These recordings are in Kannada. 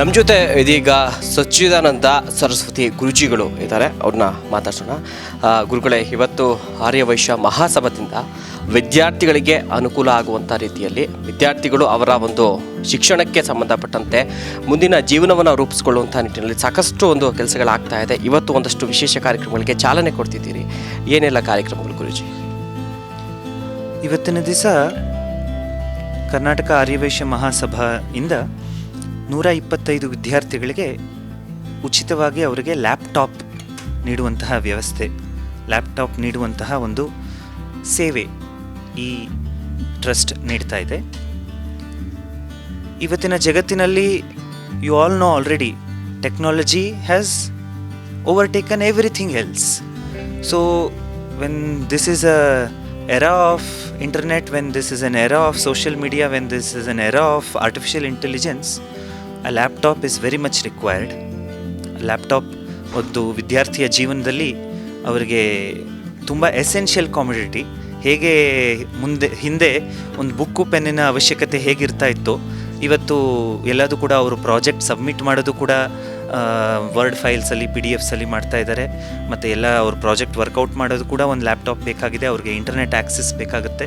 ನಮ್ಮ ಜೊತೆ ಇದೀಗ ಸಚ್ಚಿದಾನಂದ ಸರಸ್ವತಿ ಗುರುಜಿಗಳು ಇದ್ದಾರೆ, ಅವ್ರನ್ನ ಮಾತಾಡ್ಸೋಣ. ಗುರುಗಳೇ, ಇವತ್ತು ಆರ್ಯವೈಶ್ಯ ಮಹಾಸಭಾದಿಂದ ವಿದ್ಯಾರ್ಥಿಗಳಿಗೆ ಅನುಕೂಲ ಆಗುವಂಥ ರೀತಿಯಲ್ಲಿ ವಿದ್ಯಾರ್ಥಿಗಳು ಅವರ ಒಂದು ಶಿಕ್ಷಣಕ್ಕೆ ಸಂಬಂಧಪಟ್ಟಂತೆ ಮುಂದಿನ ಜೀವನವನ್ನು ರೂಪಿಸ್ಕೊಳ್ಳುವಂಥ ನಿಟ್ಟಿನಲ್ಲಿ ಸಾಕಷ್ಟು ಒಂದು ಕೆಲಸಗಳಾಗ್ತಾ ಇದೆ. ಇವತ್ತು ಒಂದಷ್ಟು ವಿಶೇಷ ಕಾರ್ಯಕ್ರಮಗಳಿಗೆ ಚಾಲನೆ ಕೊಡ್ತಿದ್ದೀರಿ. ಏನೆಲ್ಲ ಕಾರ್ಯಕ್ರಮಗಳು ಗುರುಜಿ? ಇವತ್ತಿನ ದಿವಸ ಕರ್ನಾಟಕ ಆರ್ಯವೈಶ್ಯ ಮಹಾಸಭಾಯಿಂದ 125 ವಿದ್ಯಾರ್ಥಿಗಳಿಗೆ ಉಚಿತವಾಗಿ ಅವರಿಗೆ ಲ್ಯಾಪ್ಟಾಪ್ ನೀಡುವಂತಹ ವ್ಯವಸ್ಥೆ, ಲ್ಯಾಪ್ಟಾಪ್ ನೀಡುವಂತಹ ಒಂದು ಸೇವೆ ಈ ಟ್ರಸ್ಟ್ ನೀಡ್ತಾ ಇದೆ. ಇವತ್ತಿನ ಜಗತ್ತಿನಲ್ಲಿ you all know already technology has overtaken everything else. So when this is a era of internet, when this is an era of social media, when this is an era of artificial intelligence, a laptop is very much required. Laptop ಒಂದು ವಿದ್ಯಾರ್ಥಿಯ ಜೀವನದಲ್ಲಿ ಅವರಿಗೆ ತುಂಬ ಎಸೆನ್ಷಿಯಲ್ ಕಾಮೊಡಿಟಿ. ಹೇಗೆ ಹಿಂದೆ ಒಂದು ಬುಕ್ಕು ಪೆನ್ನಿನ ಅವಶ್ಯಕತೆ ಹೇಗಿರ್ತಾ ಇತ್ತು, ಇವತ್ತು ಎಲ್ಲದೂ ಕೂಡ ಅವರು ಪ್ರಾಜೆಕ್ಟ್ ಸಬ್ಮಿಟ್ ಮಾಡೋದು ಕೂಡ ವರ್ಡ್ ಫೈಲ್ಸಲ್ಲಿ PDFsಲ್ಲಿ ಮಾಡ್ತಾ ಇದ್ದಾರೆ. ಮತ್ತು ಎಲ್ಲ ಅವ್ರ ಪ್ರಾಜೆಕ್ಟ್ ವರ್ಕೌಟ್ ಮಾಡೋದು ಕೂಡ ಒಂದು ಲ್ಯಾಪ್ಟಾಪ್ ಬೇಕಾಗಿದೆ. ಅವ್ರಿಗೆ ಇಂಟರ್ನೆಟ್ ಆ್ಯಕ್ಸೆಸ್ ಬೇಕಾಗುತ್ತೆ.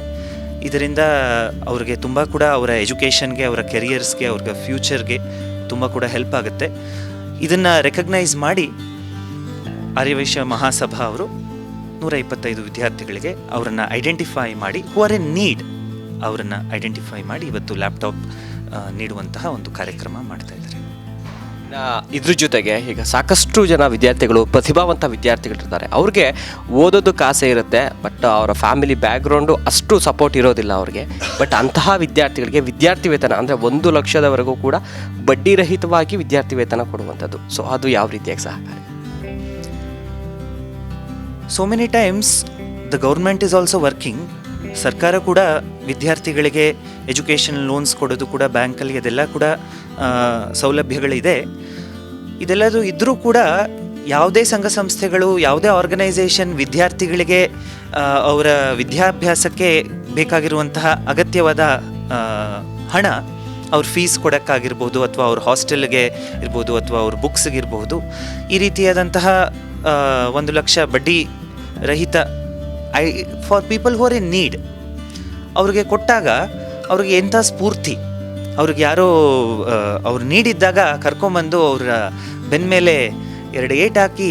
ಇದರಿಂದ ಅವ್ರಿಗೆ ತುಂಬ ಕೂಡ ಅವರ ಎಜುಕೇಷನ್ಗೆ, ಅವರ ಕೆರಿಯರ್ಸ್ಗೆ, ಅವ್ರಿಗೆ ಫ್ಯೂಚರ್ಗೆ ತುಂಬ ಕೂಡ ಹೆಲ್ಪ್ ಆಗುತ್ತೆ. ಇದನ್ನು ರೆಕಗ್ನೈಸ್ ಮಾಡಿ ಆರ್ಯವೈಶ್ಯ ಮಹಾಸಭಾ ಅವರು 125 ವಿದ್ಯಾರ್ಥಿಗಳಿಗೆ ಅವರನ್ನು ಐಡೆಂಟಿಫೈ ಮಾಡಿ, ಹೂ ಆರ್ ಎ ನೀಡ್, ಅವರನ್ನು ಐಡೆಂಟಿಫೈ ಮಾಡಿ ಇವತ್ತು ಲ್ಯಾಪ್ಟಾಪ್ ನೀಡುವಂತಹ ಒಂದು ಕಾರ್ಯಕ್ರಮ ಮಾಡ್ತಾ ಇದ್ದಾರೆ. ಇದ್ರ ಜೊತೆಗೆ ಈಗ ಸಾಕಷ್ಟು ಜನ ವಿದ್ಯಾರ್ಥಿಗಳು, ಪ್ರತಿಭಾವಂತ ವಿದ್ಯಾರ್ಥಿಗಳಿರ್ತಾರೆ, ಅವ್ರಿಗೆ ಓದೋದಕ್ಕೆ ಆಸೆ ಇರುತ್ತೆ, ಬಟ್ ಅವರ ಫ್ಯಾಮಿಲಿ ಬ್ಯಾಕ್ಗ್ರೌಂಡು ಅಷ್ಟು ಸಪೋರ್ಟ್ ಇರೋದಿಲ್ಲ ಅವ್ರಿಗೆ. ಬಟ್ ಅಂತಹ ವಿದ್ಯಾರ್ಥಿಗಳಿಗೆ ವಿದ್ಯಾರ್ಥಿ ವೇತನ ಅಂದರೆ 1 ಲಕ್ಷದವರೆಗೂ ಕೂಡ ಬಡ್ಡಿ ರಹಿತವಾಗಿ ವಿದ್ಯಾರ್ಥಿ ವೇತನ ಕೊಡುವಂಥದ್ದು. ಸೊ ಅದು ಯಾವ ರೀತಿಯಾಗಿ ಸಹಕಾರಿ? So many times the government is also working. ಸರ್ಕಾರ ಕೂಡ ವಿದ್ಯಾರ್ಥಿಗಳಿಗೆ ಎಜುಕೇಷನ್ ಲೋನ್ಸ್ ಕೊಡೋದು ಕೂಡ ಬ್ಯಾಂಕಲ್ಲಿ, ಅದೆಲ್ಲ ಕೂಡ ಸೌಲಭ್ಯಗಳಿದೆ. ಇದೆಲ್ಲದೂ ಇದ್ದರೂ ಕೂಡ ಯಾವುದೇ ಸಂಘ ಸಂಸ್ಥೆಗಳು, ಯಾವುದೇ ಆರ್ಗನೈಸೇಷನ್ ವಿದ್ಯಾರ್ಥಿಗಳಿಗೆ ಅವರ ವಿದ್ಯಾಭ್ಯಾಸಕ್ಕೆ ಬೇಕಾಗಿರುವಂತಹ ಅಗತ್ಯವಾದ ಹಣ, ಅವ್ರ ಫೀಸ್ ಕೊಡೋಕ್ಕಾಗಿರ್ಬೋದು, ಅಥವಾ ಅವ್ರ ಹಾಸ್ಟೆಲ್ಗೆ ಇರ್ಬೋದು, ಅಥವಾ ಅವ್ರ ಬುಕ್ಸ್ಗಿರ್ಬೋದು, ಈ ರೀತಿಯಾದಂತಹ 1 ಲಕ್ಷ ಬಡ್ಡಿ ರಹಿತ for people who are in need ಅವ್ರಿಗೆ ಕೊಟ್ಟಾಗ ಅವ್ರಿಗೆ ಎಂಥ ಸ್ಫೂರ್ತಿ, ಅವ್ರಿಗೆ ಯಾರೋ ಅವ್ರು ನೀಡಿದ್ದಾಗ ಕರ್ಕೊಂಬಂದು ಅವ್ರ ಬೆನ್ನ ಮೇಲೆ 2 ಏಟ್ ಹಾಕಿ,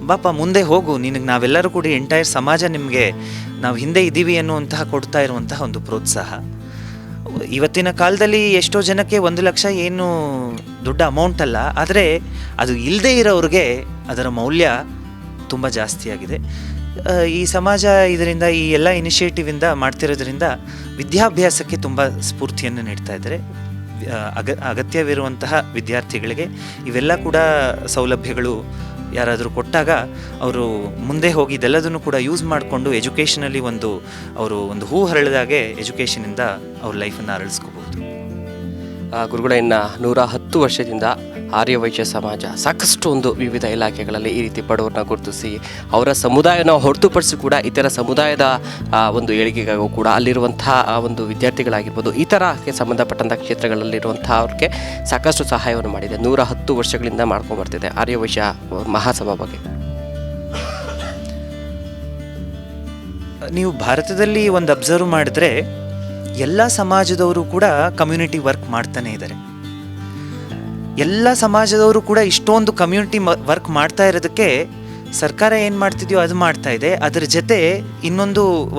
ಬಾಪ ಮುಂದೆ ಹೋಗು, ನಿನಗೆ ನಾವೆಲ್ಲರೂ ಕೂಡ ಎಂಟೈರ್ ಸಮಾಜ ನಿಮಗೆ ನಾವು ಹಿಂದೆ ಇದ್ದೀವಿ ಅನ್ನುವಂತಹ ಕೊಡ್ತಾ ಇರುವಂತಹ ಒಂದು ಪ್ರೋತ್ಸಾಹ. ಇವತ್ತಿನ ಕಾಲದಲ್ಲಿ ಎಷ್ಟೋ ಜನಕ್ಕೆ 1 ಲಕ್ಷ ಏನು ದೊಡ್ಡ ಅಮೌಂಟ್ ಅಲ್ಲ, ಆದರೆ ಅದು ಇಲ್ಲದೇ ಇರೋರಿಗೆ ಅದರ ಮೌಲ್ಯ ತುಂಬ ಜಾಸ್ತಿಯಾಗಿದೆ. ಈ ಸಮಾಜ ಇದರಿಂದ, ಈ ಎಲ್ಲ ಇನಿಷಿಯೇಟಿವಿಂದ ಮಾಡ್ತಿರೋದ್ರಿಂದ ವಿದ್ಯಾಭ್ಯಾಸಕ್ಕೆ ತುಂಬ ಸ್ಫೂರ್ತಿಯನ್ನು ನೀಡ್ತಾ ಇದ್ದಾರೆ. ಅಗತ್ಯವಿರುವಂತಹ ವಿದ್ಯಾರ್ಥಿಗಳಿಗೆ ಇವೆಲ್ಲ ಕೂಡ ಸೌಲಭ್ಯಗಳು ಯಾರಾದರೂ ಕೊಟ್ಟಾಗ ಅವರು ಮುಂದೆ ಹೋಗಿ ಇದೆಲ್ಲದನ್ನು ಕೂಡ ಯೂಸ್ ಮಾಡಿಕೊಂಡು ಎಜುಕೇಷನಲ್ಲಿ ಅವರು ಒಂದು ಹೂ ಹರಳಿದಾಗೆ ಎಜುಕೇಷನಿಂದ ಅವ್ರ ಲೈಫನ್ನು ಅರಳಿಸ್ಕೋಬಹುದು. ಗುರುಗಳ ಇನ್ನು 110 ವರ್ಷದಿಂದ ಆರ್ಯವೈಶ್ಯ ಸಮಾಜ ಸಾಕಷ್ಟು ಒಂದು ವಿವಿಧ ಇಲಾಖೆಗಳಲ್ಲಿ ಈ ರೀತಿ ಬಡವರನ್ನ ಗುರುತಿಸಿ ಅವರ ಸಮುದಾಯನ ಹೊರತುಪಡಿಸಿ ಕೂಡ ಇತರ ಸಮುದಾಯದ ಒಂದು ಏಳಿಗೆಗೂ ಕೂಡ ಅಲ್ಲಿರುವಂತಹ ಒಂದು ವಿದ್ಯಾರ್ಥಿಗಳಾಗಿರ್ಬೋದು, ಈ ಥರಕ್ಕೆ ಸಂಬಂಧಪಟ್ಟಂಥ ಕ್ಷೇತ್ರಗಳಲ್ಲಿರುವಂಥ ಅವ್ರಿಗೆ ಸಾಕಷ್ಟು ಸಹಾಯವನ್ನು ಮಾಡಿದೆ. 110 ವರ್ಷಗಳಿಂದ ಮಾಡ್ಕೊಂಡ್ಬರ್ತಿದೆ ಆರ್ಯವೈಶ್ಯ ಮಹಾಸಭಾ ಬಗ್ಗೆ. ನೀವು ಭಾರತದಲ್ಲಿ ಒಂದು ಅಬ್ಸರ್ವ್ ಮಾಡಿದ್ರೆ ಎಲ್ಲ ಸಮಾಜದವರು ಕೂಡ ಕಮ್ಯುನಿಟಿ ವರ್ಕ್ ಮಾಡ್ತಾನೆ ಇದ್ದಾರೆ. ಎಲ್ಲ ಸಮಾಜದವರು ಕೂಡ ಇಷ್ಟೊಂದು ಕಮ್ಯುನಿಟಿ ವರ್ಕ್ ಮಾಡ್ತಾ ಇರೋದಕ್ಕೆ ಸರ್ಕಾರ ಏನು ಮಾಡ್ತಿದೆಯೋ ಅದು ಮಾಡ್ತಾ ಇದೆ. ಅದರ ಜೊತೆ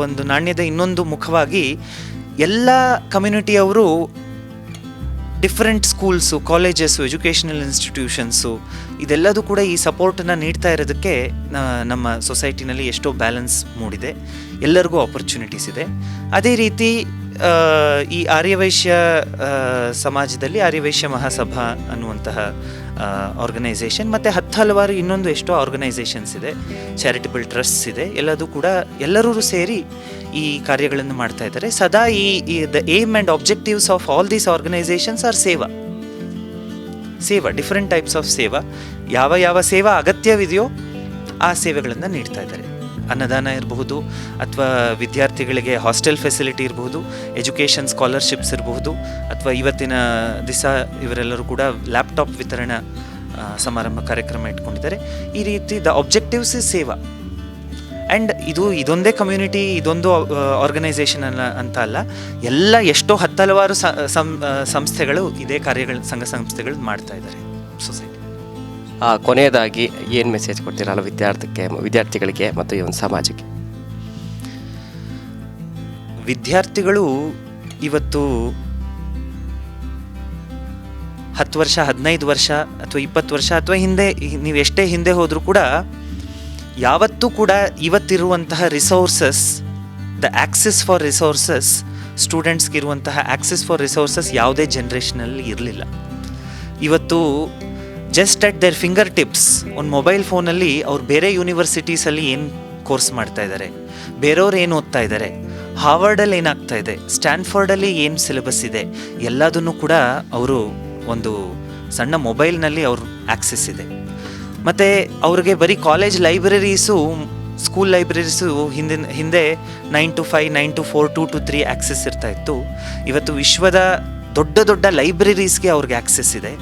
ಒಂದು ನಾಣ್ಯದ ಇನ್ನೊಂದು ಮುಖವಾಗಿ ಎಲ್ಲ ಕಮ್ಯುನಿಟಿಯವರು different schools, colleges, educational institutions, ಇದೆಲ್ಲದೂ ಕೂಡ ಈ ಸಪೋರ್ಟನ್ನು ನೀಡ್ತಾ ಇರೋದಕ್ಕೆ ನಮ್ಮ ಸೊಸೈಟಿನಲ್ಲಿ ಎಷ್ಟೋ ಬ್ಯಾಲೆನ್ಸ್ ಮೂಡಿದೆ, ಎಲ್ಲರಿಗೂ ಆಪರ್ಚುನಿಟೀಸ್ ಇದೆ. ಅದೇ ರೀತಿ ಈ ಆರ್ಯವೈಶ್ಯ ಸಮಾಜದಲ್ಲಿ ಆರ್ಯವೈಶ್ಯ ಮಹಾಸಭಾ ಅನ್ನುವಂತಹ ಆರ್ಗನೈಸೇಷನ್ ಮತ್ತು ಹಲವಾರು ಇನ್ನೊಂದು ಎಷ್ಟೋ ಆರ್ಗನೈಸೇಷನ್ಸ್ ಇದೆ, ಚಾರಿಟಬಲ್ ಟ್ರಸ್ಟ್ಸ್ ಇದೆ. ಎಲ್ಲರೂ ಸೇರಿ ಈ ಕಾರ್ಯಗಳನ್ನು ಮಾಡ್ತಾ ಇದ್ದಾರೆ. ಸದಾ ಈ the aim and objectives of all these organisations are ಸೇವಾ, ಡಿಫ್ರೆಂಟ್ ಟೈಪ್ಸ್ ಆಫ್ ಸೇವಾ. ಯಾವ ಸೇವಾ ಅಗತ್ಯವಿದೆಯೋ ಆ ಸೇವೆಗಳನ್ನು ನೀಡ್ತಾ ಇದ್ದಾರೆ. ಅನ್ನದಾನ ಇರಬಹುದು, ಅಥವಾ ವಿದ್ಯಾರ್ಥಿಗಳಿಗೆ ಹಾಸ್ಟೆಲ್ ಫೆಸಿಲಿಟಿ ಇರಬಹುದು, ಎಜುಕೇಷನ್ ಸ್ಕಾಲರ್ಶಿಪ್ಸ್ ಇರಬಹುದು, ಅಥವಾ ಇವತ್ತಿನ ದಿವಸ ಇವರೆಲ್ಲರೂ ಕೂಡ ಲ್ಯಾಪ್ಟಾಪ್ ವಿತರಣಾ ಸಮಾರಂಭ ಕಾರ್ಯಕ್ರಮ ಇಟ್ಕೊಂಡಿದ್ದಾರೆ. ಈ ರೀತಿ ದ ಆಬ್ಜೆಕ್ಟಿವ್ಸ್ ಇಸ್ ಸೇವಾ. ಆ್ಯಂಡ್ ಇದೊಂದೇ ಕಮ್ಯುನಿಟಿ, ಇದೊಂದು ಆರ್ಗನೈಸೇಷನ್ ಅಂತ ಅಲ್ಲ, ಎಲ್ಲ ಎಷ್ಟೋ ಹಲವಾರು ಸಂಸ್ಥೆಗಳು ಇದೇ ಸಂಘ ಸಂಸ್ಥೆಗಳು ಮಾಡ್ತಾ ಇದ್ದಾರೆ ಸೊಸೈಟಿ. ಕೊನೆಯದಾಗಿ ಏನು ಮೆಸೇಜ್ ಕೊಡ್ತೀರಲ್ಲ ವಿದ್ಯಾರ್ಥಿಗಳಿಗೆ ಮತ್ತು ಈ ಒಂದು ಸಮಾಜಕ್ಕೆ? ವಿದ್ಯಾರ್ಥಿಗಳು ಇವತ್ತು 10 ವರ್ಷ, 15 ವರ್ಷ ಅಥವಾ 20 ವರ್ಷ ಅಥವಾ ನೀವು ಎಷ್ಟೇ ಹಿಂದೆ ಹೋದರೂ ಕೂಡ ಯಾವತ್ತೂ ಕೂಡ ಇವತ್ತಿರುವಂತಹ resources, the access for resources, ಸ್ಟೂಡೆಂಟ್ಸ್ಗೆ ಇರುವಂತಹ ಆಕ್ಸೆಸ್ ಫಾರ್ ರಿಸೋರ್ಸಸ್ ಯಾವುದೇ ಜನ್ರೇಷನಲ್ಲಿ ಇರಲಿಲ್ಲ. ಇವತ್ತು just at their fingertips ಒಂದು ಮೊಬೈಲ್ ಫೋನಲ್ಲಿ ಅವ್ರು ಬೇರೆ ಯೂನಿವರ್ಸಿಟೀಸಲ್ಲಿ ಏನು ಕೋರ್ಸ್ ಮಾಡ್ತಾ ಇದ್ದಾರೆ, ಬೇರೆಯವ್ರು ಏನು ಓದ್ತಾ ಇದ್ದಾರೆ, ಹಾರ್ವರ್ಡಲ್ಲಿ ಏನಾಗ್ತಾ ಇದೆ, ಸ್ಟ್ಯಾನ್ಫೋರ್ಡಲ್ಲಿ ಏನು ಸಿಲೆಬಸ್ ಇದೆ, ಎಲ್ಲದನ್ನು ಕೂಡ ಅವರು ಒಂದು ಸಣ್ಣ ಮೊಬೈಲ್ನಲ್ಲಿ ಅವ್ರ ಆಕ್ಸೆಸ್ ಇದೆ. ಮತ್ತು ಅವ್ರಿಗೆ ಬರೀ ಕಾಲೇಜ್ ಲೈಬ್ರರೀಸು, ಸ್ಕೂಲ್ ಲೈಬ್ರರೀಸು ಹಿಂದೆ 9 to 5, 9 to 4, 2 to 3 ಆಕ್ಸೆಸ್ ಇರ್ತಾ ಇತ್ತು. ಇವತ್ತು ವಿಶ್ವದ ದೊಡ್ಡ ದೊಡ್ಡ ಲೈಬ್ರರೀಸ್ಗೆ ಅವ್ರಿಗೆ ಆಕ್ಸೆಸ್ ಇದೆ.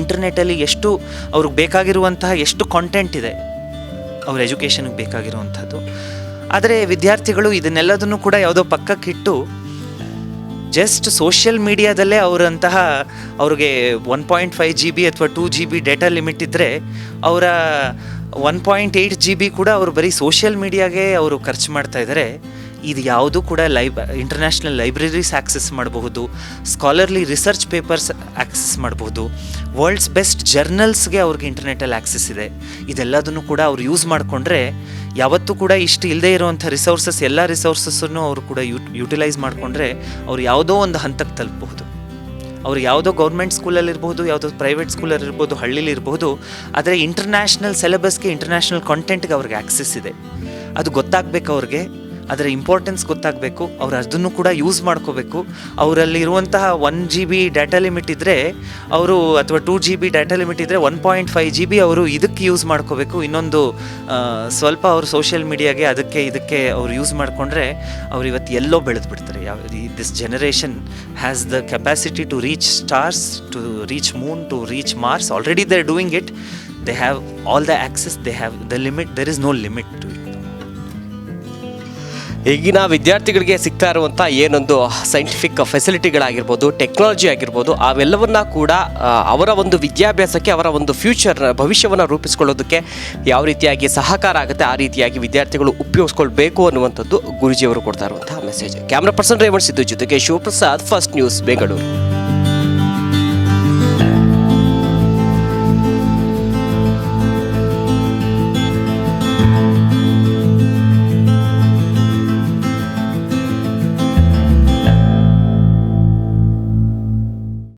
ಇಂಟರ್ನೆಟ್ಟಲ್ಲಿ ಎಷ್ಟು ಅವ್ರಿಗೆ ಬೇಕಾಗಿರುವಂತಹ ಎಷ್ಟು ಕಾಂಟೆಂಟ್ ಇದೆ ಅವ್ರ ಎಜುಕೇಷನ್ಗೆ ಬೇಕಾಗಿರುವಂಥದ್ದು. ಆದರೆ ವಿದ್ಯಾರ್ಥಿಗಳು ಇದನ್ನೆಲ್ಲದನ್ನು ಕೂಡ ಯಾವುದೋ ಪಕ್ಕಕ್ಕಿಟ್ಟು ಜಸ್ಟ್ ಸೋಷಿಯಲ್ ಮೀಡಿಯಾದಲ್ಲೇ ಅವ್ರಿಗೆ 1.5 GB ಅಥವಾ 2 GB ಡೇಟಾ ಲಿಮಿಟ್ ಇದ್ದರೆ ಅವರ 1.8 GB ಕೂಡ ಅವರು ಬರೀ ಸೋಷಿಯಲ್ ಮೀಡಿಯಾಗೆ ಅವರು ಖರ್ಚು ಮಾಡ್ತಾ ಇದ್ದಾರೆ. ಇದು ಯಾವುದು ಕೂಡ ಇಂಟರ್ನ್ಯಾಷನಲ್ ಲೈಬ್ರರೀಸ್ ಆಕ್ಸೆಸ್ ಮಾಡಬಹುದು, ಸ್ಕಾಲರ್ಲಿ ರಿಸರ್ಚ್ ಪೇಪರ್ಸ್ ಆಕ್ಸೆಸ್ ಮಾಡಬಹುದು, ವರ್ಲ್ಡ್ಸ್ ಬೆಸ್ಟ್ ಜರ್ನಲ್ಸ್ಗೆ ಅವ್ರಿಗೆ ಇಂಟರ್ನೆಟಲ್ಲಿ ಆಕ್ಸೆಸ್ ಇದೆ. ಇದೆಲ್ಲದನ್ನು ಕೂಡ ಅವ್ರು ಯೂಸ್ ಮಾಡಿಕೊಂಡ್ರೆ ಯಾವತ್ತೂ ಕೂಡ ಇಷ್ಟು ಇಲ್ಲದೆ ಇರುವಂಥ ರಿಸೋರ್ಸಸ್, ಎಲ್ಲ ರಿಸೋರ್ಸಸ್ಸನ್ನು ಅವರು ಕೂಡ ಯೂಟಿಲೈಸ್ ಮಾಡಿಕೊಂಡ್ರೆ ಅವ್ರು ಯಾವುದೋ ಒಂದು ಹಂತಕ್ಕೆ ತಲುಪಬಹುದು. ಅವ್ರು ಯಾವುದೋ ಗೌರ್ಮೆಂಟ್ ಸ್ಕೂಲಲ್ಲಿರ್ಬೋದು, ಯಾವುದೋ ಪ್ರೈವೇಟ್ ಸ್ಕೂಲಲ್ಲಿರ್ಬೋದು, ಹಳ್ಳಿಲಿರ್ಬೋದು, ಆದರೆ ಇಂಟರ್ನ್ಯಾಷನಲ್ ಸಿಲೆಬಸ್ಗೆ, ಇಂಟರ್ನ್ಯಾಷನಲ್ ಕಾಂಟೆಂಟ್ಗೆ ಅವ್ರಿಗೆ ಆಕ್ಸೆಸ್ ಇದೆ. ಅದು ಗೊತ್ತಾಗಬೇಕು ಅವ್ರಿಗೆ, ಅದರ ಇಂಪಾರ್ಟೆನ್ಸ್ ಗೊತ್ತಾಗಬೇಕು. ಅವ್ರು ಅದನ್ನು ಕೂಡ ಯೂಸ್ ಮಾಡ್ಕೋಬೇಕು. ಅವರಲ್ಲಿರುವಂತಹ 1 GB ಡೇಟಾ ಲಿಮಿಟ್ ಇದ್ದರೆ ಅವರು, ಅಥವಾ 2 GB ಡೇಟಾ ಲಿಮಿಟ್ ಇದ್ದರೆ 1.5 GB ಅವರು ಇದಕ್ಕೆ ಯೂಸ್ ಮಾಡ್ಕೋಬೇಕು. ಇನ್ನೊಂದು ಸ್ವಲ್ಪ ಅವರು ಸೋಷಿಯಲ್ ಮೀಡಿಯಾಗೆ ಇದಕ್ಕೆ ಅವ್ರು ಯೂಸ್ ಮಾಡಿಕೊಂಡ್ರೆ ಅವ್ರು ಇವತ್ತು ಎಲ್ಲೋ ಬೆಳೆದು ಬಿಡ್ತಾರೆ. This generation has the capacity to reach stars, to reach moon, to reach Mars. Already they are doing it. They have all the access, they have the limit. There is no limit to it. ಈಗಿನ ವಿದ್ಯಾರ್ಥಿಗಳಿಗೆ ಸಿಗ್ತಾ ಇರುವಂಥ ಏನೊಂದು ಸೈಂಟಿಫಿಕ್ ಫೆಸಿಲಿಟಿಗಳಾಗಿರ್ಬೋದು, ಟೆಕ್ನಾಲಜಿ ಆಗಿರ್ಬೋದು, ಅವೆಲ್ಲವನ್ನ ಕೂಡ ಅವರ ಒಂದು ವಿದ್ಯಾಭ್ಯಾಸಕ್ಕೆ, ಅವರ ಒಂದು ಭವಿಷ್ಯವನ್ನು ರೂಪಿಸ್ಕೊಳ್ಳೋದಕ್ಕೆ ಯಾವ ರೀತಿಯಾಗಿ ಸಹಕಾರ ಆಗುತ್ತೆ ಆ ರೀತಿಯಾಗಿ ವಿದ್ಯಾರ್ಥಿಗಳು ಉಪಯೋಗಿಸ್ಕೊಳ್ಬೇಕು ಅನ್ನುವಂಥದ್ದು ಗುರೂಜಿಯವರು ಕೊಡ್ತಾ ಇರುವಂತಹ message. Camera person Revan Siddu ಜೊತೆಗೆ ಶಿವಪ್ರಸಾದ್, ಫಸ್ಟ್ ನ್ಯೂಸ್, ಬೆಂಗಳೂರು.